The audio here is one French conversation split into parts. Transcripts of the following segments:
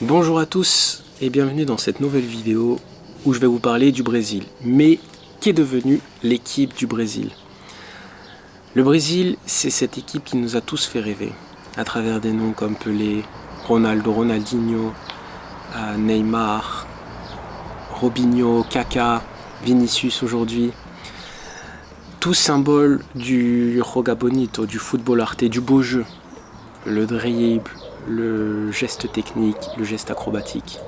Bonjour à tous et bienvenue dans cette nouvelle vidéo où je vais vous parler du Brésil. Mais qu'est devenue l'équipe du Brésil? Le Brésil, c'est cette équipe qui nous a tous fait rêver, à travers des noms comme Pelé, Ronaldo, Ronaldinho, Neymar, Robinho, Kaká, Vinicius aujourd'hui. Tous symboles du Joga Bonito, du football arte, du beau jeu, le dribble, le geste technique, le geste acrobatique.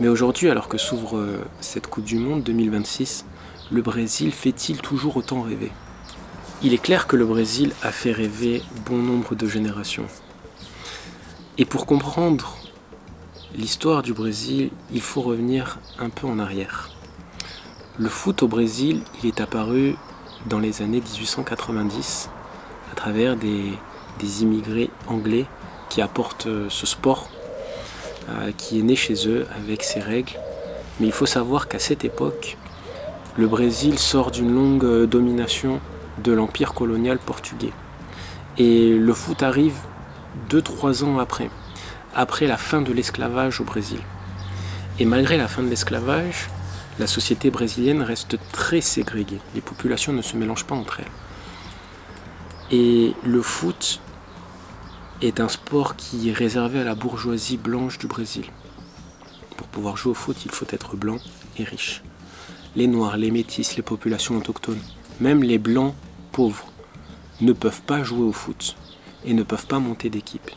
Mais aujourd'hui, alors que s'ouvre cette Coupe du Monde 2026, le Brésil fait-il toujours autant rêver? Il est clair que le Brésil a fait rêver bon nombre de générations. Et pour comprendre l'histoire du Brésil, il faut revenir un peu en arrière. Le foot au Brésil, il est apparu dans les années 1890 à travers des immigrés anglais qui apportent ce sport qui est né chez eux avec ses règles. Mais il faut savoir qu'à cette époque, le Brésil sort d'une longue domination de l'empire colonial portugais. Et le foot arrive 2-3 ans après la fin de l'esclavage au Brésil. Et malgré la fin de l'esclavage, la société brésilienne reste très ségrégée. Les populations ne se mélangent pas entre elles. Et le foot est un sport qui est réservé à la bourgeoisie blanche du Brésil. Pour pouvoir jouer au foot, il faut être blanc et riche. Les noirs, les métis, les populations autochtones, même les blancs pauvres, ne peuvent pas jouer au foot et ne peuvent pas monter d'équipe.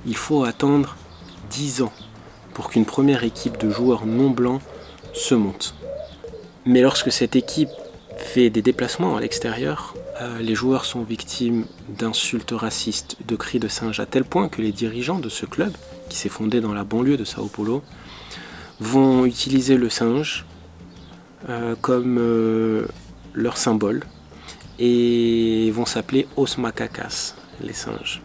Il faut attendre 10 ans pour qu'une première équipe de joueurs non blancs se monte. Mais lorsque cette équipe fait des déplacements à l'extérieur, les joueurs sont victimes d'insultes racistes, de cris de singe, à tel point que les dirigeants de ce club, qui s'est fondé dans la banlieue de Sao Paulo, vont utiliser le singe comme leur symbole et vont s'appeler Os Macacas, les singes.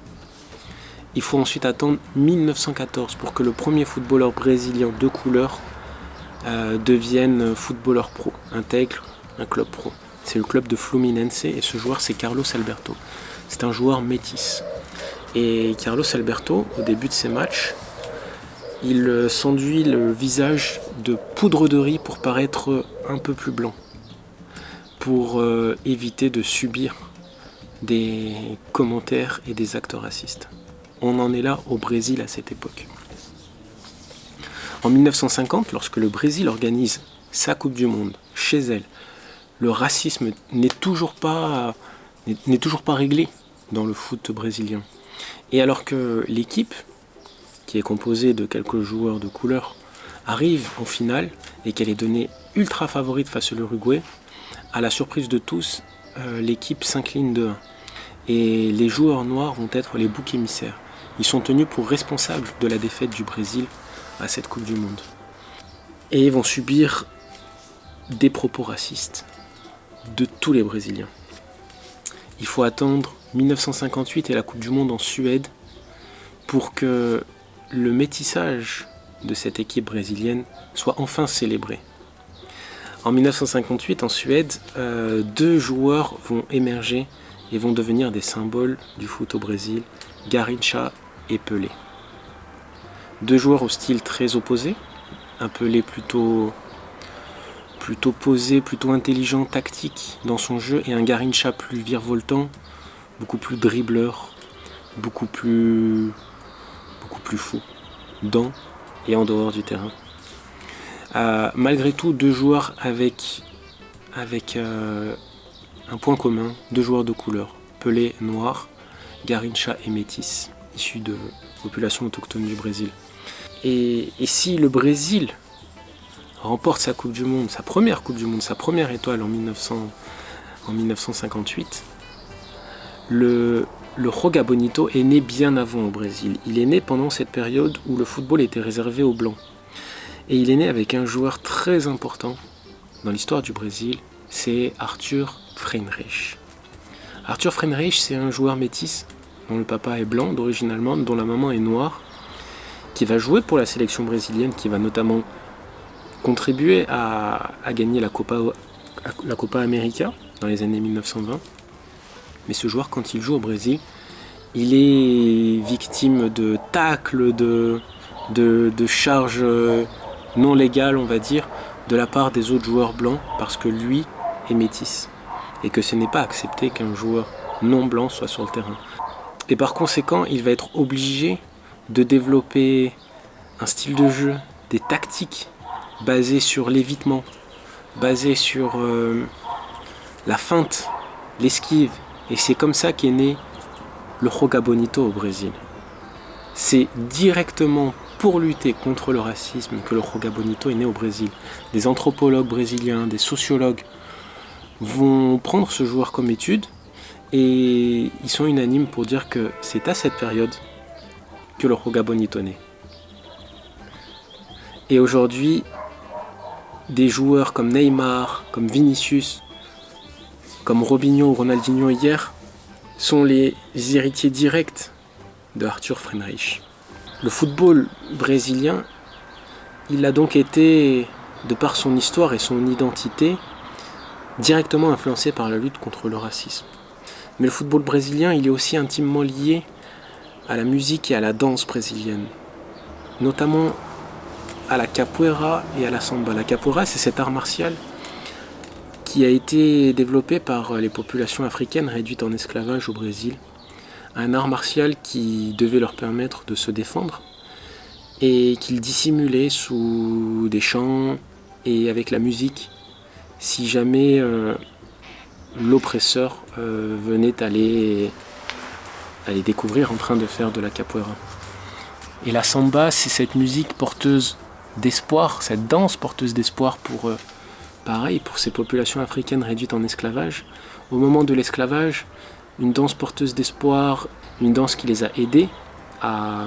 Il faut ensuite attendre 1914 pour que le premier footballeur brésilien de couleur devienne footballeur pro, intègre un club pro. C'est le club de Fluminense et ce joueur c'est Carlos Alberto. C'est un joueur métis. Et Carlos Alberto, au début de ses matchs, il s'enduit le visage de poudre de riz pour paraître un peu plus blanc, pour éviter de subir des commentaires et des actes racistes. On en est là au Brésil à cette époque. En 1950, lorsque le Brésil organise sa Coupe du Monde chez elle, le racisme n'est toujours pas réglé dans le foot brésilien. Et alors que l'équipe, qui est composée de quelques joueurs de couleur, arrive en finale et qu'elle est donnée ultra favorite face à l'Uruguay, à la surprise de tous, l'équipe s'incline 2-1. Et les joueurs noirs vont être les boucs émissaires. Ils sont tenus pour responsables de la défaite du Brésil à cette Coupe du Monde. Et ils vont subir des propos racistes de tous les Brésiliens. Il faut attendre 1958 et la Coupe du Monde en Suède pour que le métissage de cette équipe brésilienne soit enfin célébré. En 1958, en Suède, 2 joueurs vont émerger et vont devenir des symboles du foot au Brésil, Garrincha et Pelé. 2 joueurs au style très opposé, un Pelé plutôt posé, plutôt intelligent, tactique dans son jeu, et un Garrincha plus virevoltant, beaucoup plus dribbleur, beaucoup plus fou, dans et en dehors du terrain. Malgré tout, 2 joueurs avec un point commun, 2 joueurs de couleur, Pelé noir, Garrincha et métis, issus de populations autochtones du Brésil. Et si le Brésil remporte sa Coupe du Monde, sa première Coupe du Monde, sa première étoile en 1958, le Joga Bonito est né bien avant au Brésil. Il est né pendant cette période où le football était réservé aux Blancs. Et il est né avec un joueur très important dans l'histoire du Brésil, c'est Arthur Freinreich. Arthur Freinreich, c'est un joueur métis dont le papa est blanc d'origine allemande, dont la maman est noire, qui va jouer pour la sélection brésilienne, qui va notamment contribuer à gagner la Copa América dans les années 1920. Mais ce joueur, quand il joue au Brésil, il est victime de tacles, de de charges non légales, on va dire, de la part des autres joueurs blancs, parce que lui est métis. Et que ce n'est pas accepté qu'un joueur non blanc soit sur le terrain. Et par conséquent, il va être obligé de développer un style de jeu, des tactiques basées sur l'évitement, basées sur la feinte, l'esquive. Et c'est comme ça qu'est né le Joga Bonito au Brésil. C'est directement pour lutter contre le racisme que le Joga Bonito est né au Brésil. Des anthropologues brésiliens, des sociologues vont prendre ce joueur comme étude et ils sont unanimes pour dire que c'est à cette période que le Joga Bonito naît. Et aujourd'hui, des joueurs comme Neymar, comme Vinicius, comme Robinho ou Ronaldinho hier, sont les héritiers directs de Arthur Freinreich. Le football brésilien, il a donc été, de par son histoire et son identité, directement influencé par la lutte contre le racisme. Mais le football brésilien, il est aussi intimement lié à la musique et à la danse brésilienne, notamment à la capoeira et à la samba. La capoeira, c'est cet art martial qui a été développé par les populations africaines réduites en esclavage au Brésil. Un art martial qui devait leur permettre de se défendre et qu'ils dissimulaient sous des chants et avec la musique si jamais l'oppresseur venait à les découvrir en train de faire de la capoeira. Et la samba, c'est cette musique porteuse d'espoir, cette danse porteuse d'espoir pour ces populations africaines réduites en esclavage. Au moment de l'esclavage, une danse porteuse d'espoir, une danse qui les a aidés à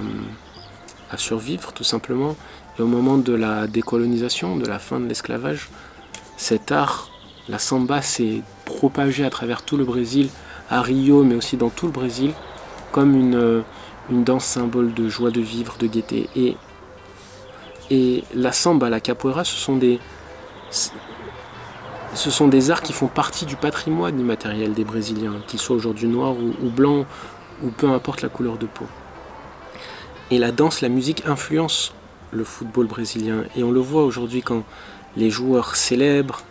survivre tout simplement. Et au moment de la décolonisation, de la fin de l'esclavage, cet art, la samba, s'est propagé à travers tout le Brésil, à Rio, mais aussi dans tout le Brésil, comme une danse symbole de joie de vivre, de gaieté. Et la samba, la capoeira, ce sont des arts qui font partie du patrimoine immatériel des Brésiliens, qu'ils soient aujourd'hui noirs ou blancs, ou peu importe la couleur de peau. Et la danse, la musique influence le football brésilien. Et on le voit aujourd'hui quand les joueurs célèbrent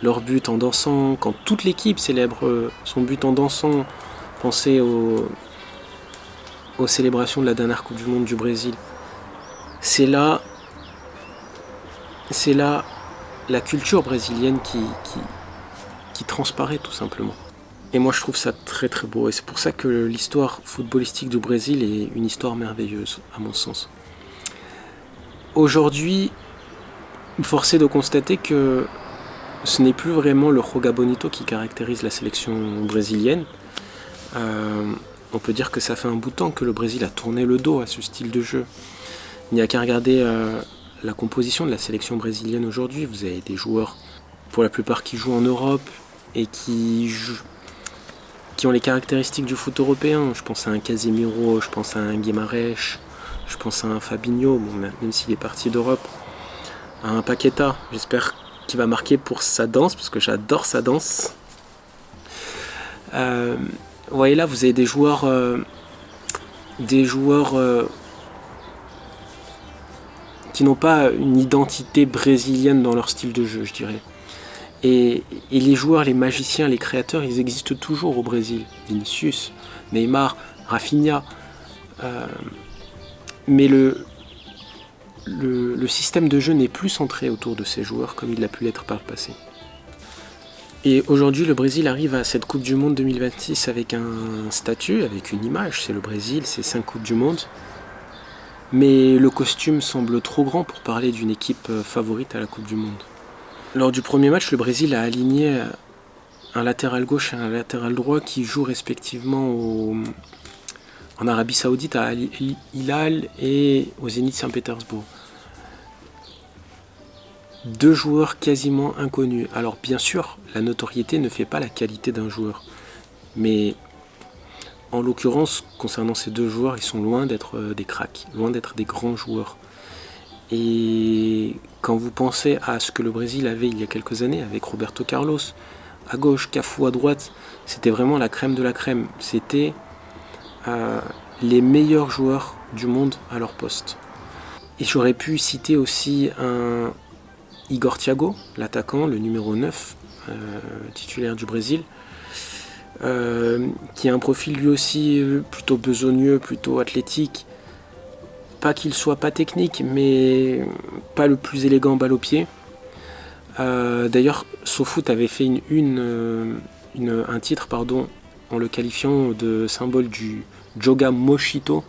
leur but en dansant, quand toute l'équipe célèbre son but en dansant. Pensez aux célébrations de la dernière Coupe du Monde du Brésil. C'est là la culture brésilienne qui transparaît tout simplement. Et moi je trouve ça très très beau et c'est pour ça que l'histoire footballistique du Brésil est une histoire merveilleuse à mon sens. Aujourd'hui, force est de constater que ce n'est plus vraiment le Joga Bonito qui caractérise la sélection brésilienne. On peut dire que ça fait un bout de temps que le Brésil a tourné le dos à ce style de jeu. Il n'y a qu'à regarder la composition de la sélection brésilienne aujourd'hui. Vous avez des joueurs, pour la plupart, qui jouent en Europe et qui ont les caractéristiques du foot européen. Je pense à un Casemiro, je pense à un Guimarães, je pense à un Fabinho, bon, même s'il est parti d'Europe, à un Paqueta. J'espère qu'il va marquer pour sa danse, parce que j'adore sa danse. Vous voyez là, vous avez des joueurs qui n'ont pas une identité brésilienne dans leur style de jeu, je dirais. Et les joueurs, les magiciens, les créateurs, ils existent toujours au Brésil. Vinicius, Neymar, Rafinha. Mais le système de jeu n'est plus centré autour de ces joueurs comme il l'a pu l'être par le passé. Et aujourd'hui, le Brésil arrive à cette Coupe du Monde 2026 avec un statut, avec une image. C'est le Brésil, c'est 5 Coupes du Monde. Mais le costume semble trop grand pour parler d'une équipe favorite à la Coupe du Monde. Lors du premier match, le Brésil a aligné un latéral gauche et un latéral droit qui jouent respectivement en Arabie Saoudite, à Al Hilal et au Zénith Saint-Pétersbourg. 2 joueurs quasiment inconnus. Alors bien sûr, la notoriété ne fait pas la qualité d'un joueur. Mais en l'occurrence, concernant ces 2 joueurs, ils sont loin d'être des cracks, loin d'être des grands joueurs. Et quand vous pensez à ce que le Brésil avait il y a quelques années, avec Roberto Carlos à gauche, Cafu à droite, c'était vraiment la crème de la crème. C'était les meilleurs joueurs du monde à leur poste. Et j'aurais pu citer aussi un Igor Thiago, l'attaquant, le numéro 9, titulaire du Brésil, qui a un profil lui aussi plutôt besogneux, plutôt athlétique. Pas qu'il soit pas technique, mais pas le plus élégant balle au pied. D'ailleurs, SoFoot avait fait un titre en le qualifiant de symbole du Joga Mochito.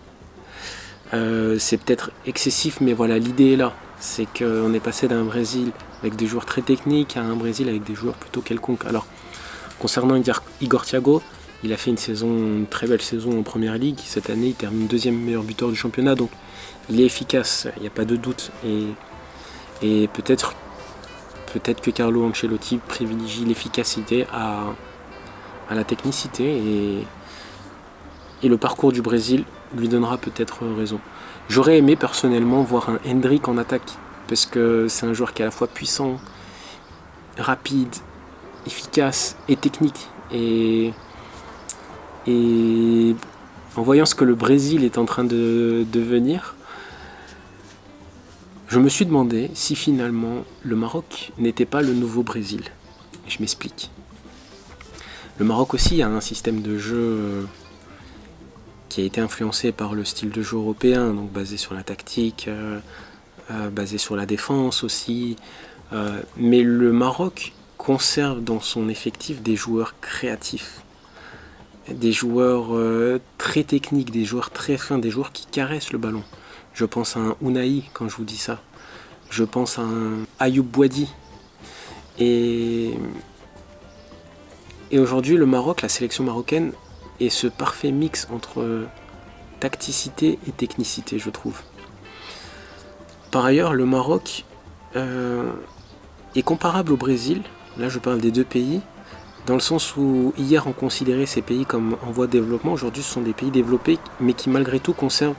C'est peut-être excessif, mais voilà, l'idée est là. C'est qu'on est passé d'un Brésil avec des joueurs très techniques à un Brésil avec des joueurs plutôt quelconques. Alors, concernant Igor Thiago, il a fait une très belle saison en Première Ligue. Cette année, il termine deuxième meilleur buteur du championnat, donc il est efficace, il n'y a pas de doute. Et peut-être que Carlo Ancelotti privilégie l'efficacité à la technicité, et le parcours du Brésil lui donnera peut-être raison. J'aurais aimé personnellement voir un Endrick en attaque, parce que c'est un joueur qui est à la fois puissant, rapide, efficace et technique. Et en voyant ce que le Brésil est en train de devenir, je me suis demandé si finalement le Maroc n'était pas le nouveau Brésil. Je m'explique. Le Maroc aussi a un système de jeu qui a été influencé par le style de jeu européen, donc basé sur la tactique, basé sur la défense aussi. Mais le Maroc conserve dans son effectif des joueurs créatifs, des joueurs très techniques, des joueurs très fins, des joueurs qui caressent le ballon. Je pense à un Unai quand je vous dis ça. Je pense à un Ayoub Boadi. Et aujourd'hui, le Maroc, la sélection marocaine, est ce parfait mix entre tacticité et technicité, je trouve. Par ailleurs, le Maroc est comparable au Brésil. Là, je parle des deux pays, dans le sens où hier on considérait ces pays comme en voie de développement. Aujourd'hui, ce sont des pays développés, mais qui malgré tout conservent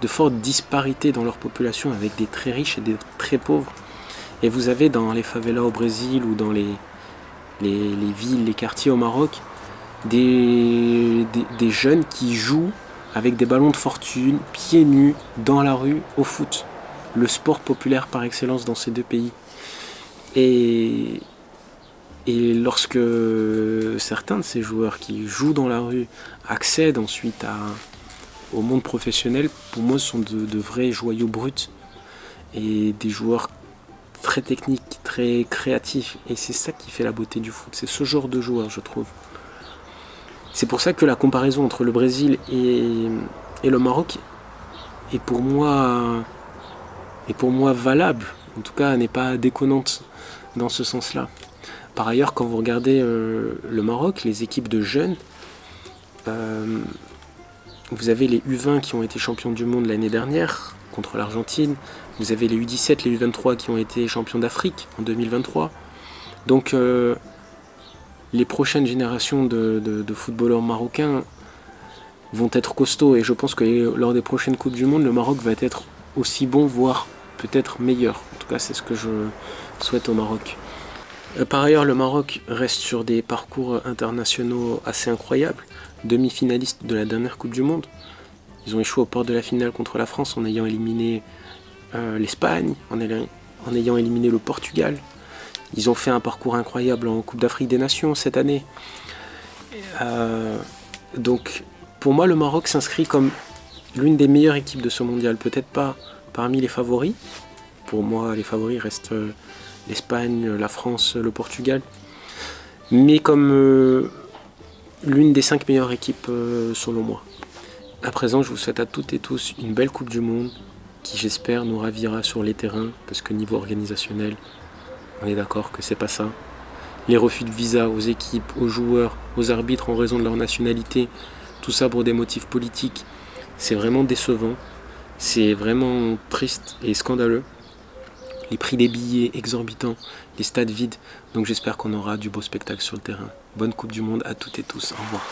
de fortes disparités dans leur population, avec des très riches et des très pauvres. Et vous avez dans les favelas au Brésil ou dans les villes, les quartiers au Maroc, des jeunes qui jouent avec des ballons de fortune, pieds nus, dans la rue, au foot. Le sport populaire par excellence dans ces deux pays. Et lorsque certains de ces joueurs qui jouent dans la rue accèdent ensuite au monde professionnel, pour moi ce sont de vrais joyaux bruts et des joueurs très techniques, très créatifs, et c'est ça qui fait la beauté du foot, c'est ce genre de joueurs, je trouve. C'est pour ça que la comparaison entre le Brésil et le Maroc est pour moi valable, en tout cas n'est pas déconnante dans ce sens-là. Par ailleurs, quand vous regardez le Maroc, les équipes de jeunes, vous avez les U20 qui ont été champions du monde l'année dernière contre l'Argentine. Vous avez les U17, les U23 qui ont été champions d'Afrique en 2023. Donc les prochaines générations de footballeurs marocains vont être costauds. Et je pense que lors des prochaines Coupes du Monde, le Maroc va être aussi bon, voire peut-être meilleur. En tout cas, c'est ce que je souhaite au Maroc. Par ailleurs, le Maroc reste sur des parcours internationaux assez incroyables. Demi-finaliste de la dernière Coupe du Monde. Ils ont échoué aux portes de la finale contre la France en ayant éliminé l'Espagne, en ayant éliminé le Portugal. Ils ont fait un parcours incroyable en Coupe d'Afrique des Nations cette année. Donc, pour moi, le Maroc s'inscrit comme l'une des meilleures équipes de ce mondial. Peut-être pas parmi les favoris. Pour moi, les favoris restent l'Espagne, la France, le Portugal. Mais comme l'une des 5 meilleures équipes selon moi. À présent, je vous souhaite à toutes et tous une belle Coupe du Monde qui, j'espère, nous ravira sur les terrains, parce que niveau organisationnel, on est d'accord que c'est pas ça. Les refus de visa aux équipes, aux joueurs, aux arbitres en raison de leur nationalité, tout ça pour des motifs politiques, c'est vraiment décevant. C'est vraiment triste et scandaleux. Les prix des billets exorbitants, les stades vides. Donc j'espère qu'on aura du beau spectacle sur le terrain. Bonne Coupe du Monde à toutes et tous. Au revoir.